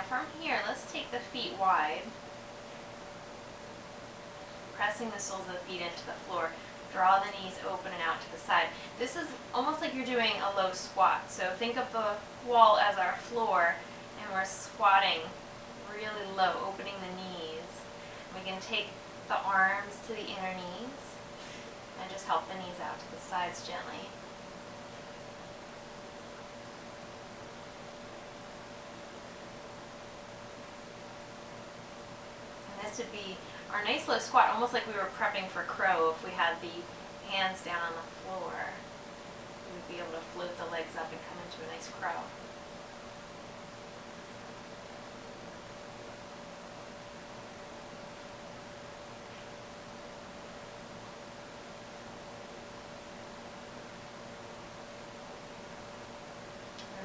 from here, let's take the feet wide, pressing the soles of the feet into the floor. Draw the knees open and out to the side. This is almost like you're doing a low squat. So think of the wall as our floor, and we're squatting really low, opening the knees. We can take the arms to the inner knees and just help the knees out to the sides gently. And this would be our nice low squat, almost like we were prepping for crow. If we had the hands down on the floor, we would be able to float the legs up and come into a nice crow.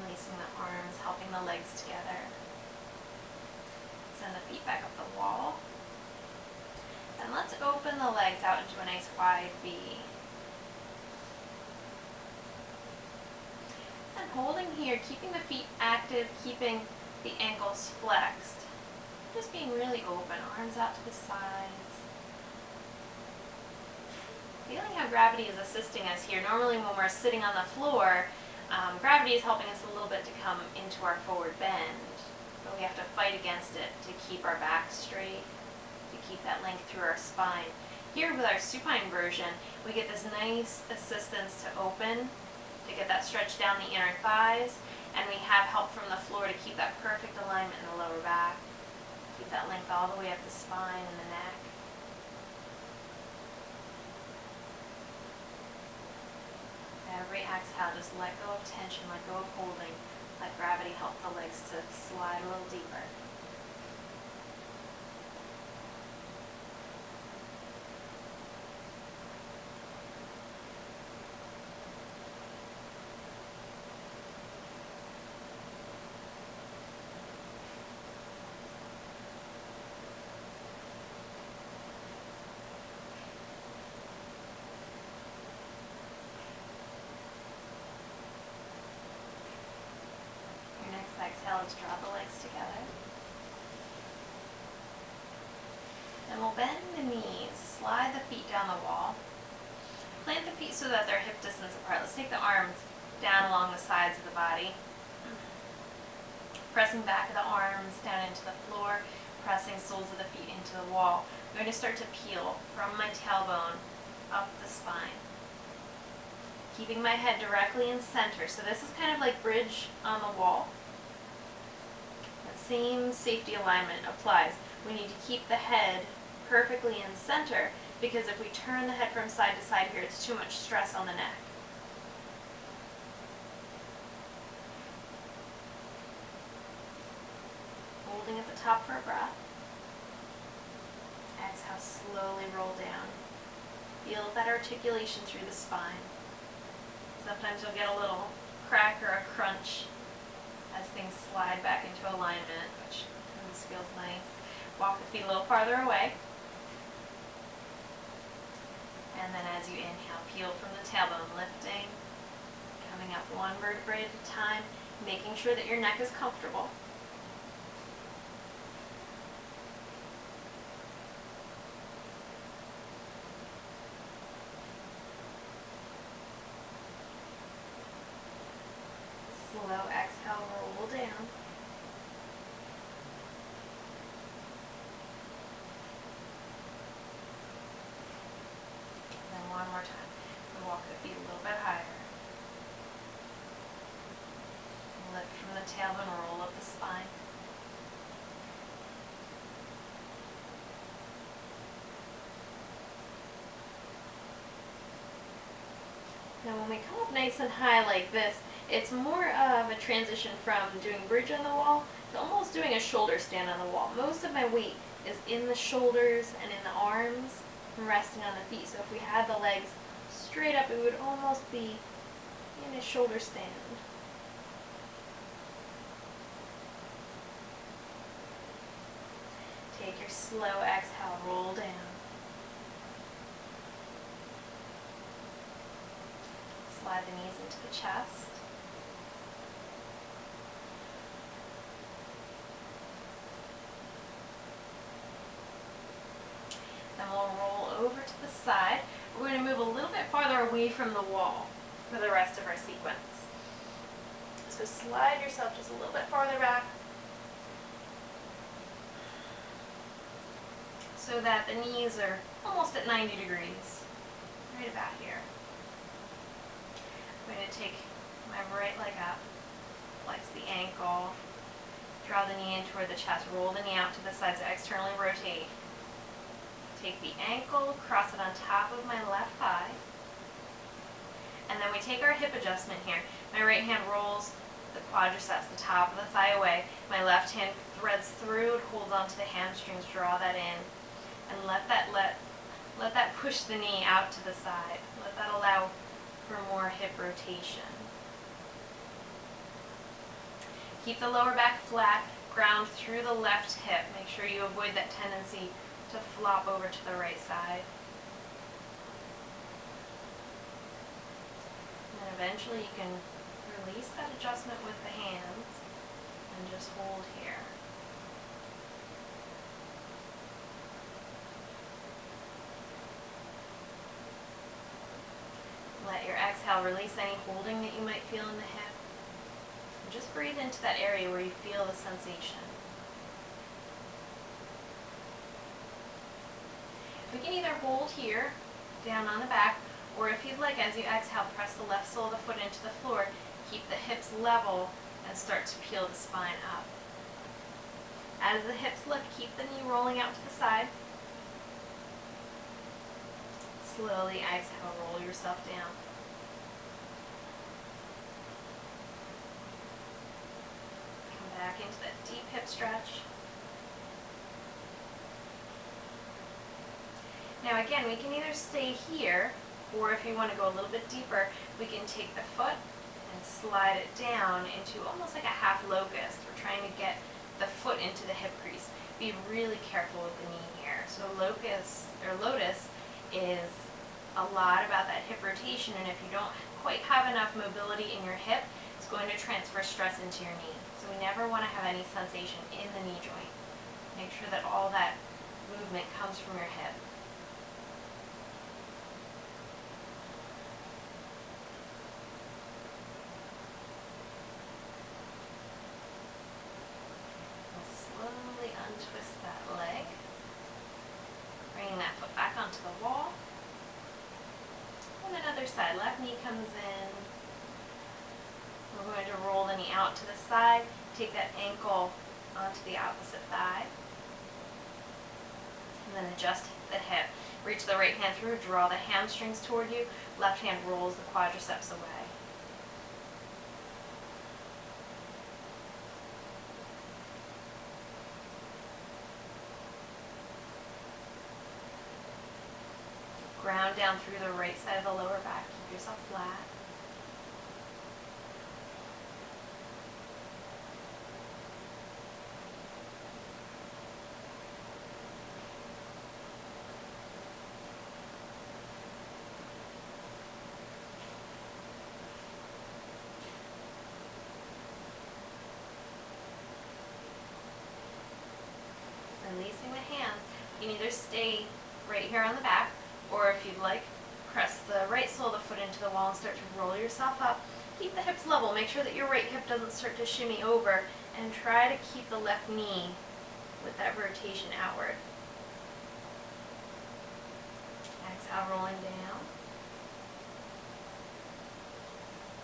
Releasing the arms, helping the legs together. Send the feet back up the wall. And let's open the legs out into a nice wide V. And holding here, keeping the feet active, keeping the ankles flexed. Just being really open, arms out to the sides. Feeling how gravity is assisting us here. Normally when we're sitting on the floor, gravity is helping us a little bit to come into our forward bend. But we have to fight against it to keep our back straight, to keep that length through our spine. Here with our supine version, we get this nice assistance to open, to get that stretch down the inner thighs, and we have help from the floor to keep that perfect alignment in the lower back. Keep that length all the way up the spine and the neck. Every exhale, just let go of tension, let go of holding. Let gravity help the legs to slide a little deeper. Exhale, let's draw the legs together. Then we'll bend the knees, slide the feet down the wall. Plant the feet so that they're hip distance apart. Let's take the arms down along the sides of the body. Pressing back of the arms down into the floor, pressing soles of the feet into the wall. I'm going to start to peel from my tailbone up the spine. Keeping my head directly in center. So this is kind of like bridge on the wall. Same safety alignment applies. We need to keep the head perfectly in center, because if we turn the head from side to side here, it's too much stress on the neck. Holding at the top for a breath. Exhale, slowly roll down. Feel that articulation through the spine. Sometimes you'll get a little crack or a crunch as things slide back into alignment, which always feels nice. Walk the feet a little farther away. And then as you inhale, peel from the tailbone, lifting, coming up one vertebrae at a time, making sure that your neck is comfortable. Slow exhale, roll down. Then one more time. And walk the feet a little bit higher. Lift from the tailbone, roll up the spine. Now when we come up nice and high like this, it's more of a transition from doing bridge on the wall to almost doing a shoulder stand on the wall. Most of my weight is in the shoulders and in the arms and resting on the feet. So if we had the legs straight up, it would almost be in a shoulder stand. Take your slow exhale, roll down. Slide the knees into the chest. Then we'll roll over to the side. We're going to move a little bit farther away from the wall for the rest of our sequence. So slide yourself just a little bit farther back so that the knees are almost at 90 degrees, right about here. I'm going to take my right leg up, flex the ankle, draw the knee in toward the chest, roll the knee out to the side, so externally rotate. Take the ankle, cross it on top of my left thigh, and then we take our hip adjustment here. My right hand rolls the quadriceps, the top of the thigh away. My left hand threads through, it holds onto the hamstrings, draw that in, and let that push the knee out to the side. Let that allow for more hip rotation. Keep the lower back flat, ground through the left hip. Make sure you avoid that tendency to flop over to the right side. And then eventually you can release that adjustment with the hands and just hold here. Let your exhale release any holding that you might feel in the hip. And just breathe into that area where you feel the sensation. We can either hold here, down on the back, or if you'd like, as you exhale, press the left sole of the foot into the floor, keep the hips level, and start to peel the spine up. As the hips lift, keep the knee rolling out to the side. Slowly exhale, roll yourself down. Come back into that deep hip stretch. Now again, we can either stay here, or if you want to go a little bit deeper, we can take the foot and slide it down into almost like a half locust. We're trying to get the foot into the hip crease. Be really careful with the knee here. So locust or lotus is a lot about that hip rotation, and if you don't quite have enough mobility in your hip, it's going to transfer stress into your knee. So we never want to have any sensation in the knee joint. Make sure that all that movement comes from your hip. Untwist that leg, bringing that foot back onto the wall, and another side, left knee comes in. We're going to roll the knee out to the side, take that ankle onto the opposite thigh, and then adjust the hip. Reach the right hand through, draw the hamstrings toward you, left hand rolls the quadriceps away. Ground down through the right side of the lower back. Keep yourself flat. Releasing the hands. You can either stay right here on the back, or if you'd like, press the right sole of the foot into the wall and start to roll yourself up. Keep the hips level. Make sure that your right hip doesn't start to shimmy over, and try to keep the left knee with that rotation outward. Exhale, rolling down.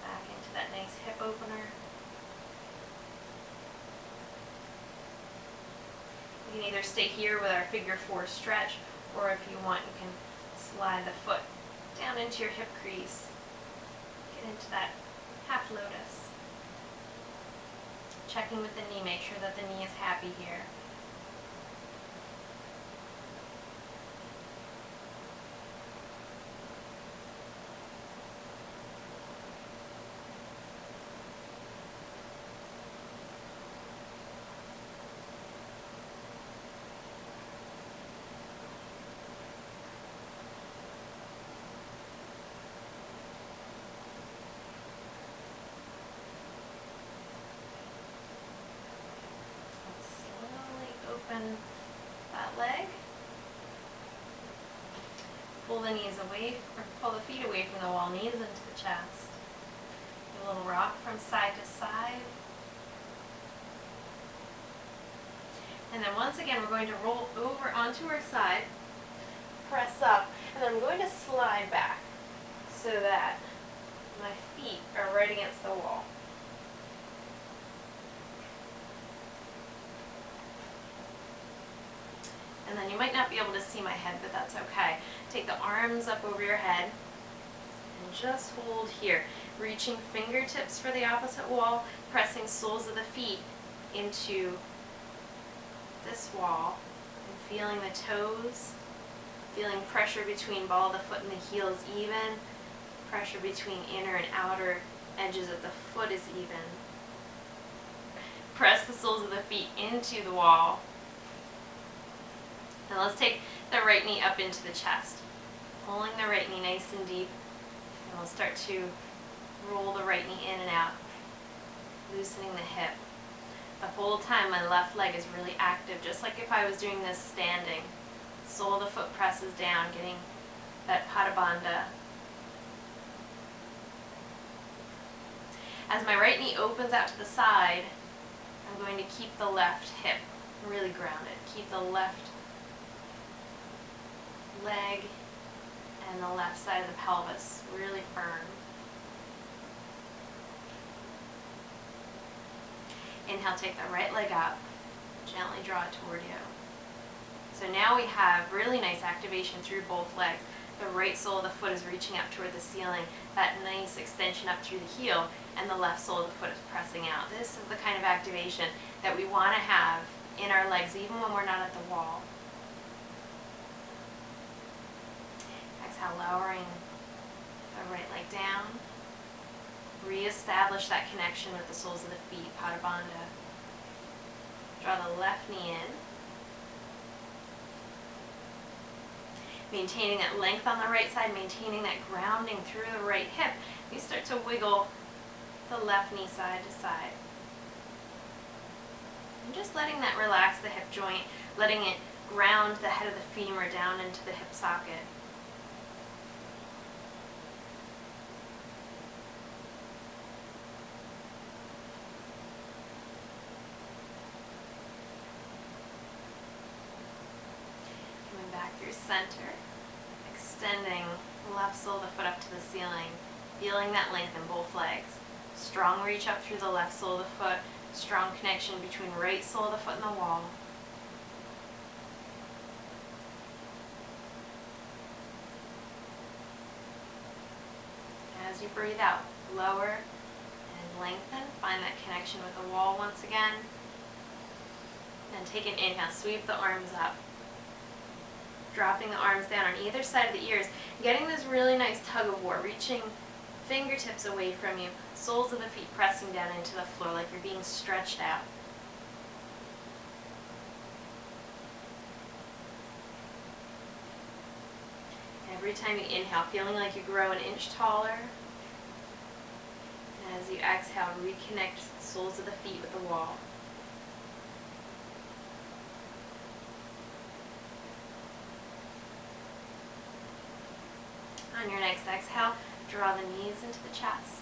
Back into that nice hip opener. You can either stay here with our figure 4 stretch, or if you want, you can slide the foot down into your hip crease. Get into that half lotus. Checking with the knee, make sure that the knee is happy here. Open that leg. pull the knees away, or pull the feet away from the wall, knees into the chest. A little rock from side to side. And then once again, we're going to roll over onto our side, press up, and then I'm going to slide back so that my feet are right against the wall. And then you might not be able to see my head, but that's okay. Take the arms up over your head and just hold here, reaching fingertips for the opposite wall, pressing soles of the feet into this wall and feeling the toes, feeling pressure between ball of the foot and the heel is even, pressure between inner and outer edges of the foot is even. Press the soles of the feet into the wall. Now let's take the right knee up into the chest, pulling the right knee nice and deep, and we'll start to roll the right knee in and out, loosening the hip. The whole time my left leg is really active, just like if I was doing this standing. Sole of the foot presses down, getting that Pada Bandha. As my right knee opens out to the side, I'm going to keep the left hip really grounded. Keep the left leg and the left side of the pelvis really firm. Inhale, take the right leg up, gently draw it toward you. So now we have really nice activation through both legs. The right sole of the foot is reaching up toward the ceiling, that nice extension up through the heel, and the left sole of the foot is pressing out. This is the kind of activation that we want to have in our legs even when we're not at the wall. Exhale, lowering the right leg down. Re-establish that connection with the soles of the feet, Pada Bandha. Draw the left knee in. Maintaining that length on the right side, maintaining that grounding through the right hip. You start to wiggle the left knee side to side. And just letting that relax the hip joint, letting it ground the head of the femur down into the hip socket. Back through center, extending the left sole of the foot up to the ceiling, feeling that length in both legs. Strong reach up through the left sole of the foot, strong connection between right sole of the foot and the wall. As you breathe out, lower and lengthen, find that connection with the wall once again. Then take an inhale, sweep the arms up. Dropping the arms down on either side of the ears, getting this really nice tug of war, reaching fingertips away from you, soles of the feet pressing down into the floor like you're being stretched out. Every time you inhale, feeling like you grow an inch taller. And as you exhale, reconnect the soles of the feet with the wall. On your next exhale, draw the knees into the chest.